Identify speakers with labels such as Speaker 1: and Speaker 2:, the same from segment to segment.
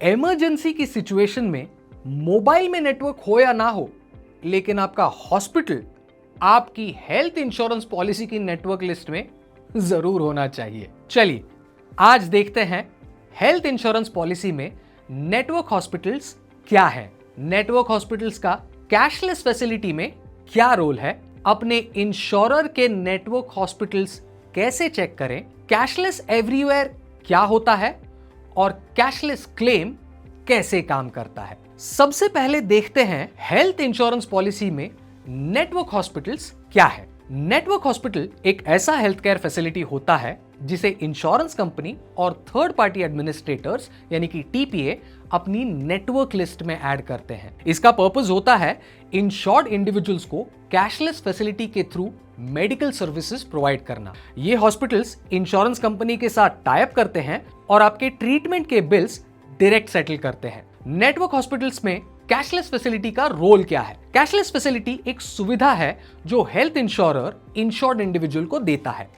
Speaker 1: Emergency की situation में mobile में नेटवर्क हो या ना हो, लेकिन आपका हॉस्पिटल आपकी हेल्थ इंश्योरेंस पॉलिसी की नेटवर्क लिस्ट में जरूर होना चाहिए। चलिए आज देखते हैं हेल्थ इंश्योरेंस पॉलिसी में नेटवर्क हॉस्पिटल्स क्या है, नेटवर्क हॉस्पिटल्स का कैशलेस फैसिलिटी में क्या रोल है, अपने इंश्योरर के नेटवर्क हॉस्पिटल्स कैसे चेक करें, कैशलेस एवरीवेयर क्या होता है और कैशलेस क्लेम कैसे काम करता है। सबसे पहले देखते हैं हेल्थ इंश्योरेंस पॉलिसी में नेटवर्क हॉस्पिटल्स क्या है। नेटवर्क हॉस्पिटल एक ऐसा हेल्थ केयर फैसिलिटी होता है जिसे इंश्योरेंस कंपनी और थर्ड पार्टी एडमिनिस्ट्रेटर्स यानी कि टीपीए अपनी नेटवर्क लिस्ट में ऐड करते हैं। इसका पर्पस होता है इंश्योर्ड इंडिविजुअल्स को कैशलेस फैसिलिटी के थ्रू मेडिकल सर्विसेज प्रोवाइड करना। ये हॉस्पिटल्स इंश्योरेंस कंपनी के साथ टाई अप करते हैं और आपके ट्रीटमेंट के बिल्स डायरेक्ट सेटल करते हैं। नेटवर्क हॉस्पिटल्स में कैशलेस फैसिलिटी का रोल क्या है? कैशलेस फैसिलिटी एक सुविधा है जो हेल्थ इंश्योरर इंश्योर्ड इंडिविजुअल को देता है।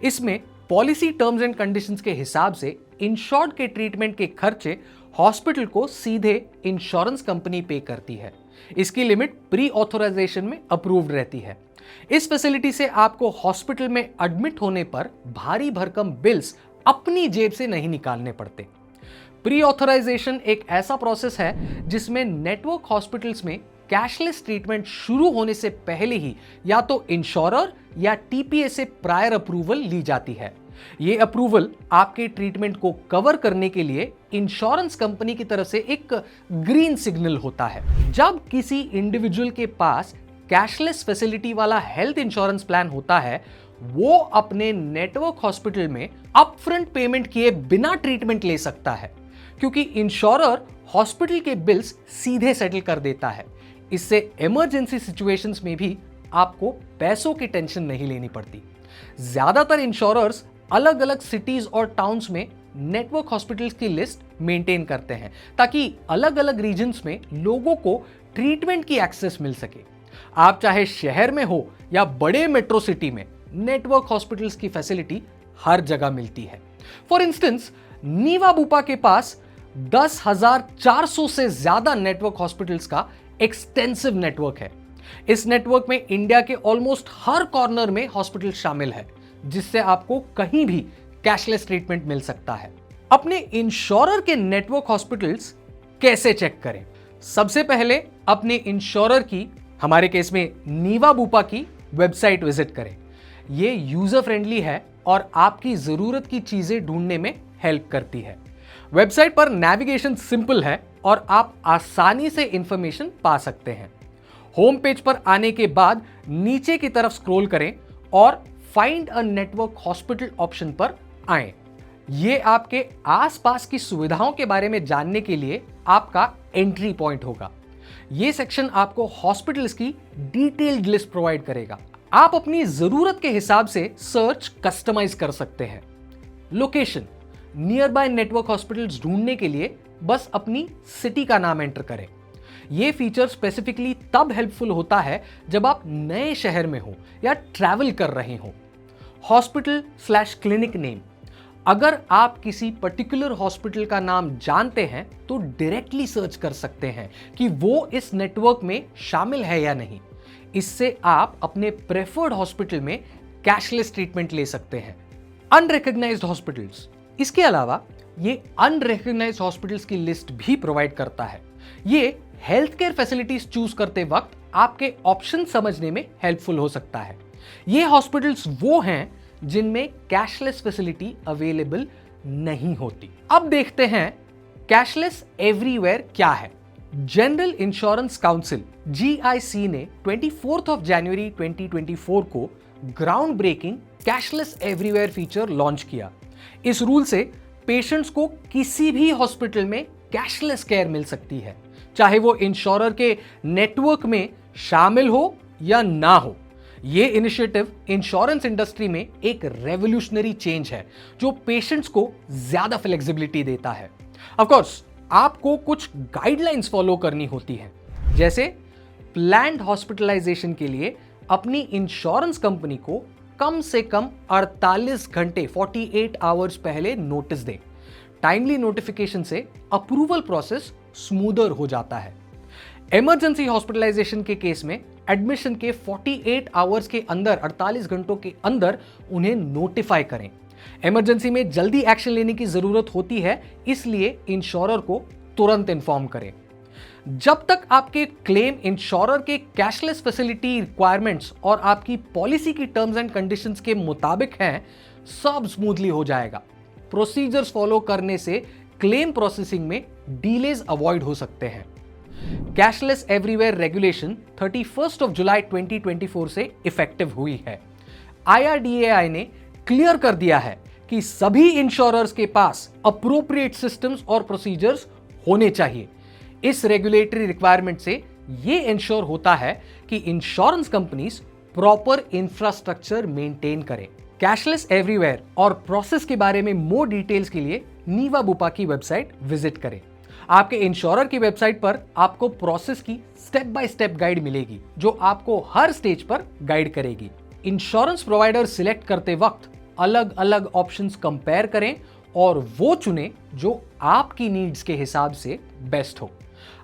Speaker 1: इसमें पॉलिसी टर्म्स एंड कंडीशंस के हिसाब से इंश्योर्ड के ट्रीटमेंट के खर्चे हॉस्पिटल को सीधे इंश्योरेंस कंपनी पे करती है। इसकी लिमिट प्री ऑथराइजेशन में अप्रूव्ड रहती है। इस फैसिलिटी से आपको हॉस्पिटल में एडमिट होने पर भारी भरकम बिल्स अपनी जेब से नहीं निकालने पड़ते। प्री ऑथराइजेशन एक ऐसा प्रोसेस है जिसमें नेटवर्क हॉस्पिटल्स में कैशलेस ट्रीटमेंट शुरू होने से पहले ही या तो इंश्योरर या टीपीए से प्रायर अप्रूवल ली जाती है। यह अप्रूवल आपके ट्रीटमेंट को कवर करने के लिए इंश्योरेंस कंपनी की तरफ से एक ग्रीन सिग्नल होता है। जब किसी इंडिविजुअल के पास कैशलेस फैसिलिटी वाला हेल्थ इंश्योरेंस प्लान होता है, वो अपने नेटवर्क हॉस्पिटल में अपफ्रंट पेमेंट किए बिना ट्रीटमेंट ले सकता है, क्योंकि इंश्योरर हॉस्पिटल के बिल्स सीधे सेटल कर देता है। इससे इमरजेंसी सिचुएशंस में भी आपको पैसों की टेंशन नहीं लेनी पड़ती। ज्यादातर इंश्योरर्स अलग अलग सिटीज और टाउन्स में नेटवर्क हॉस्पिटल्स की लिस्ट मेंटेन करते हैं ताकि अलग अलग रीजन्स में लोगों को ट्रीटमेंट की एक्सेस मिल सके। आप चाहे शहर में हो या बड़े मेट्रो सिटी में, नेटवर्क हॉस्पिटल्स की फैसिलिटी हर जगह मिलती है। फॉर इंस्टेंस, नीवा बुपा के पास 10,400 से ज्यादा नेटवर्क हॉस्पिटल्स का एक्सटेंसिव नेटवर्क है। इस नेटवर्क में इंडिया के ऑलमोस्ट हर कॉर्नर में हॉस्पिटल शामिल है, जिससे आपको कहीं भी कैशलेस ट्रीटमेंट मिल सकता है। अपने इंश्योरर के नेटवर्क हॉस्पिटल्स कैसे चेक करें? सबसे पहले अपने इंश्योरर की, हमारे केस में नीवा बुपा की वेबसाइट विजिट करें। यह यूजर फ्रेंडली है और आपकी जरूरत की चीजें ढूंढने में हेल्प करती है। वेबसाइट पर नेविगेशन सिंपल है और आप आसानी से इंफॉर्मेशन पा सकते हैं। होम पेज पर आने के बाद नीचे की तरफ स्क्रॉल करें और find a network hospital option पर आएं। यह आपके आसपास की सुविधाओं के बारे में जानने के लिए आपका एंट्री पॉइंट होगा। यह सेक्शन आपको हॉस्पिटल्स की डिटेल्ड लिस्ट प्रोवाइड करेगा। आप अपनी जरूरत के हिसाब से सर्च कस्टमाइज कर सकते हैं। Location, near by network hospitals ढूंढने के लिए बस अपनी सिटी का नाम एंटर करें। यह फीचर स्पेसिफिकली तब हेल्पफुल होता है जब आप नए शहर में हो या ट्रैवल कर रहे हो। हॉस्पिटल/क्लिनिक नेम, अगर आप किसी पर्टिकुलर हॉस्पिटल का नाम जानते हैं तो डायरेक्टली सर्च कर सकते हैं कि वो इस नेटवर्क में शामिल है या नहीं। इससे आप अपने प्रेफर्ड हॉस्पिटल में कैशलेस ट्रीटमेंट ले सकते हैं। अनरिकॉग्नाइज्ड हॉस्पिटल्स, इसके अलावा ये अनरिकॉग्नाइज्ड हॉस्पिटल्स की लिस्ट भी प्रोवाइड करता है। ये हेल्थ केयर फैसिलिटीज चूज करते वक्त आपके ऑप्शन समझने में हेल्पफुल हो सकता है। ये हॉस्पिटल्स वो हैं जिनमें कैशलेस फैसिलिटी अवेलेबल नहीं होती। अब देखते हैं कैशलेस एवरीवेयर क्या है। जनरल इंश्योरेंस काउंसिल GIC ने 24 जनवरी 2024 को ground breaking cashless everywhere feature launch किया। इस रूल से पेशेंट्स को किसी भी हॉस्पिटल में कैशलेस केयर मिल सकती है, चाहे वो इंश्योरर के नेटवर्क में शामिल हो या ना हो। यह इनिशिएटिव इंश्योरेंस इंडस्ट्री में एक रेवोल्यूशनरी चेंज है जो पेशेंट्स को ज्यादा फ्लेक्सिबिलिटी देता है। ऑफ कोर्स आपको कुछ गाइडलाइंस फॉलो करनी होती हैं, जैसे प्लान्ड हॉस्पिटलाइजेशन के लिए अपनी इंश्योरेंस कंपनी को कम से कम 48 घंटे 48 आवर्स पहले नोटिस दें। टाइमली नोटिफिकेशन से अप्रूवल प्रोसेस स्मूदर हो जाता है। इमरजेंसी हॉस्पिटलाइजेशन के केस में एडमिशन के 48 आवर्स के अंदर, 48 घंटों के अंदर उन्हें नोटिफाई करें। इमरजेंसी में जल्दी एक्शन लेने की जरूरत होती है, इसलिए इंश्योरर को तुरंत इन्फॉर्म करें। जब तक आपके क्लेम इंश्योरर के कैशलेस फैसिलिटी रिक्वायरमेंट्स और आपकी पॉलिसी की टर्म्स एंड कंडीशंस के मुताबिक हैं, सब स्मूथली हो जाएगा। प्रोसीजर्स फॉलो करने से क्लेम प्रोसेसिंग में डीलेज अवॉइड हो सकते हैं। कैशलेस एवरीवेयर रेगुलेशन 31 जुलाई 2024 से इफेक्टिव हुई है। IRDAI ने क्लियर कर दिया है कि सभी इंश्योरर्स के पास अप्रोप्रिएट सिस्टम्स और प्रोसीजर्स होने चाहिए। इस रेगुलेटरी रिक्वायरमेंट से यह इंश्योर होता है कि insurance companies proper infrastructure maintain करें। कैशलेस एवरीवेयर और प्रोसेस के बारे में मोर डिटेल्स के लिए नीवा बुपा की वेबसाइट विजिट करें। आपके इंश्योरर की वेबसाइट पर आपको प्रोसेस की स्टेप बाय स्टेप गाइड मिलेगी, जो आपको हर स्टेज पर गाइड करेगी। इंश्योरेंस प्रोवाइडर सिलेक्ट करते वक्त अलग अलग ऑप्शंस कंपेयर करें और वो चुनें जो आपकी नीड्स के हिसाब से बेस्ट हो।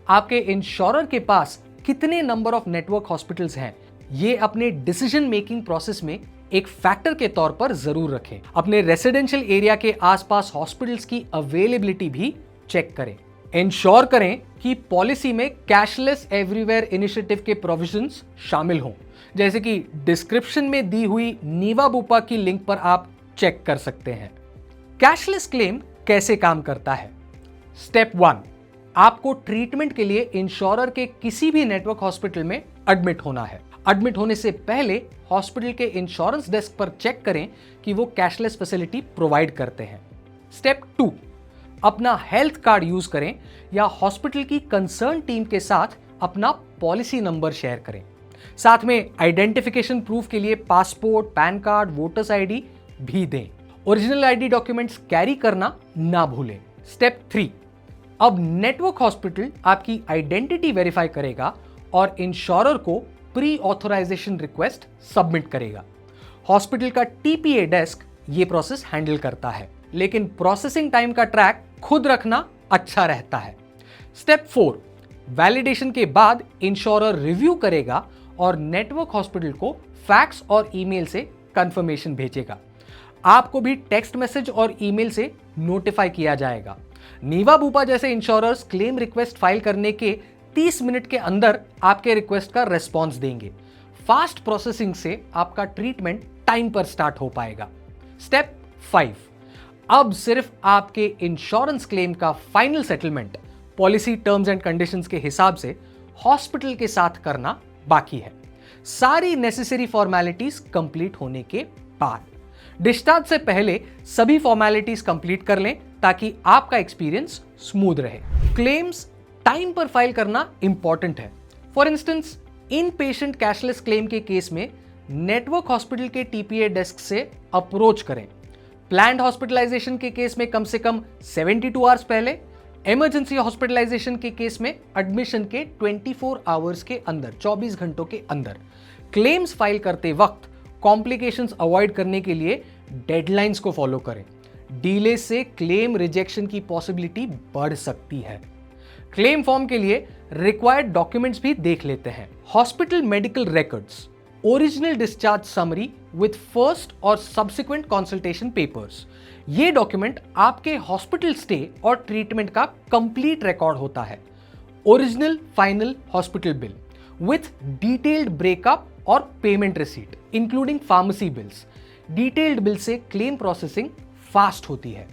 Speaker 1: आपके इंश्योरर के पास कितने नंबर ऑफ नेटवर्क हॉस्पिटल्स हैं, ये अपने डिसीजन मेकिंग प्रोसेस में एक फैक्टर के तौर पर जरूर रखें। अपने रेसिडेंशियल एरिया के आसपास हॉस्पिटल्स की अवेलेबिलिटी भी चेक करें। इंश्योर करें कि पॉलिसी में कैशलेस एवरीवेयर इनिशिएटिव के प्रोविजंस शामिल हों, जैसे कि डिस्क्रिप्शन में दी हुई नीवा बुपा की लिंक पर आप चेक कर सकते हैं। कैशलेस क्लेम कैसे काम करता है? स्टेप 1, आपको ट्रीटमेंट के लिए इंश्योरर के किसी भी नेटवर्क हॉस्पिटल में एडमिट होना है। एडमिट होने से पहले हॉस्पिटल के इंश्योरेंस डेस्क पर चेक करें कि वो कैशलेस फैसिलिटी प्रोवाइड करते हैं। स्टेप 2, अपना हेल्थ कार्ड यूज करें या हॉस्पिटल की कंसर्न टीम के साथ अपना पॉलिसी नंबर शेयर करें। साथ में आइडेंटिफिकेशन प्रूफ के लिए passport, pan card, voters ID भी दें। ओरिजिनल आईडी डॉक्यूमेंट्स कैरी करना ना भूलें। स्टेप 3, अब नेटवर्क हॉस्पिटल आपकी आइडेंटिटी वेरीफाई करेगा और इंश्योरर को प्री ऑथराइजेशन रिक्वेस्ट सबमिट करेगा। हॉस्पिटल का TPA डेस्क ये प्रोसेस हैंडल करता है, लेकिन प्रोसेसिंग टाइम का ट्रैक खुद रखना अच्छा रहता है। स्टेप 4, वैलिडेशन के बाद इंश्योरर रिव्यू करेगा और नेटवर्क हॉस्पिटल को फैक्स और ईमेल से कंफर्मेशन भेजेगा। आपको भी टेक्स्ट मैसेज और ईमेल से नोटिफाई किया जाएगा। नीवा बुपा जैसे इंश्योरर्स क्लेम रिक्वेस्ट फाइल करने के 30 मिनट के अंदर आपके रिक्वेस्ट का रेस्पॉन्स देंगे। फास्ट प्रोसेसिंग से आपका ट्रीटमेंट टाइम पर स्टार्ट हो पाएगा। स्टेप 5, अब सिर्फ आपके इंश्योरेंस क्लेम का final settlement policy terms and conditions के हिसाब से हॉस्पिटल के साथ करना बाकी है। सारी नेसेसरी फॉर्मेलिटीज कंप्लीट होने के बाद डिस्चार्ज से पहले सभी फॉर्मेलिटीज कंप्लीट कर लें ताकि आपका एक्सपीरियंस स्मूथ रहे। क्लेम्स टाइम पर फाइल करना इंपॉर्टेंट है। For instance, in patient cashless claim के केस में नेटवर्क हॉस्पिटल के TPA डेस्क से अप्रोच करें। प्लान्ड हॉस्पिटलाइजेशन के केस में कम से कम 72 आवर्स पहले, इमरजेंसी हॉस्पिटलाइजेशन के केस में एडमिशन के 24 आवर्स के अंदर, 24 घंटों के अंदर। क्लेम्स फाइल करते वक्त कॉम्प्लिकेशंस अवॉइड करने के लिए डेडलाइंस को फॉलो करें। डीले से क्लेम रिजेक्शन की पॉसिबिलिटी बढ़ सकती है। क्लेम फॉर्म के लिए रिक्वायर्ड डॉक्यूमेंट्स भी देख लेते हैं। Hospital medical records, original discharge summary with first और सब्सिक्वेंट कंसल्टेशन पेपर्स। ये डॉक्यूमेंट आपके हॉस्पिटल स्टे और ट्रीटमेंट का कंप्लीट रिकॉर्ड होता है। Original final hospital bill with detailed breakup और payment receipt including pharmacy bills. Detailed bill से claim processing fast होती है।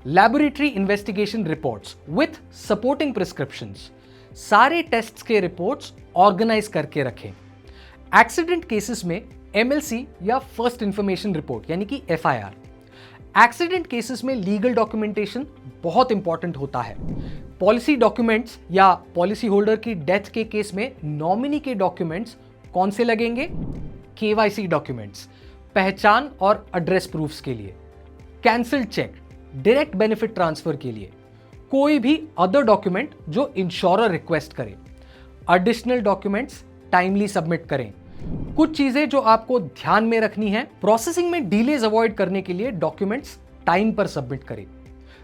Speaker 1: Laboratory investigation reports with supporting prescriptions. सारे टेस्ट्स के रिपोर्ट्स ऑर्गेनाइज करके रखें। एक्सीडेंट केसेस में MLC या फर्स्ट इंफॉर्मेशन रिपोर्ट यानी कि FIR। एक्सीडेंट केसेस में लीगल डॉक्यूमेंटेशन बहुत इंपॉर्टेंट होता है। पॉलिसी डॉक्यूमेंट्स या पॉलिसी होल्डर की डेथ के केस में नॉमिनी के डॉक्यूमेंट्स कौन से लगेंगे? KYC डॉक्यूमेंट्स, पहचान और एड्रेस प्रूफ्स के लिए। Cancel cheque, direct benefit transfer के लिए। कोई भी अदर डॉक्यूमेंट जो इंश्योरर रिक्वेस्ट करे। एडिशनल डॉक्यूमेंट्स टाइमली सबमिट करें। कुछ चीजें जो आपको ध्यान में रखनी है, प्रोसेसिंग में डिलेज अवॉइड करने के लिए डॉक्यूमेंट्स टाइम पर सबमिट करें।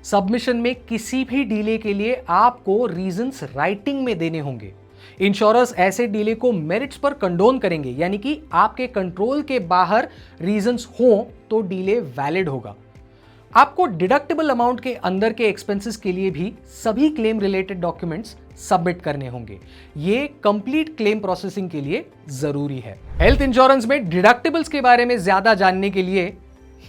Speaker 1: सबमिशन में किसी भी डिले के लिए आपको रीजंस राइटिंग में देने होंगे। इंश्योरर्स ऐसे डिले को मेरिट्स पर कंडोन करेंगे, यानी कि आपके कंट्रोल के बाहर रीजंस हो तो डिले वैलिड होगा। आपको डिडक्टेबल अमाउंट के अंदर के एक्सपेंसेस के लिए भी सभी क्लेम रिलेटेड डॉक्यूमेंट्स सबमिट करने होंगे। ये कंप्लीट क्लेम प्रोसेसिंग के लिए जरूरी है। हेल्थ इंश्योरेंस में डिडक्टेबल्स के बारे में ज्यादा जानने के लिए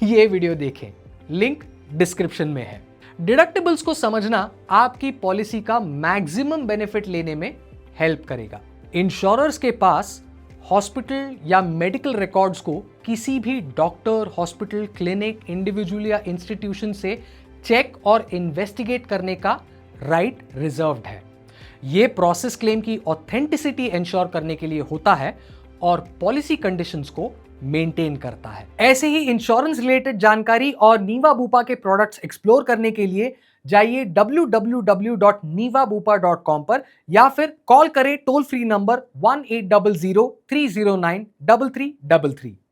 Speaker 1: ये वीडियो देखें, लिंक डिस्क्रिप्शन में है। डिडक्टेबल्स को समझना आपकी पॉलिसी का मैक्सिमम बेनिफिट लेने में हेल्प करेगा। इंश्योरर्स के पास हॉस्पिटल या मेडिकल रिकॉर्ड्स को किसी भी डॉक्टर, हॉस्पिटल, क्लिनिक, इंडिविजुअल या इंस्टीट्यूशन से चेक और इन्वेस्टिगेट करने का राइट रिजर्व्ड है। यह प्रोसेस क्लेम की ऑथेंटिसिटी इंश्योर करने के लिए होता है और पॉलिसी कंडीशंस को मेंटेन करता है। ऐसे ही इंश्योरेंस रिलेटेड जानकारी और नीवा बूपा के प्रोडक्ट्स एक्सप्लोर करने के लिए जाइए www.nivabupa.com पर या फिर कॉल करें टोल फ्री नंबर 1800 309 3333।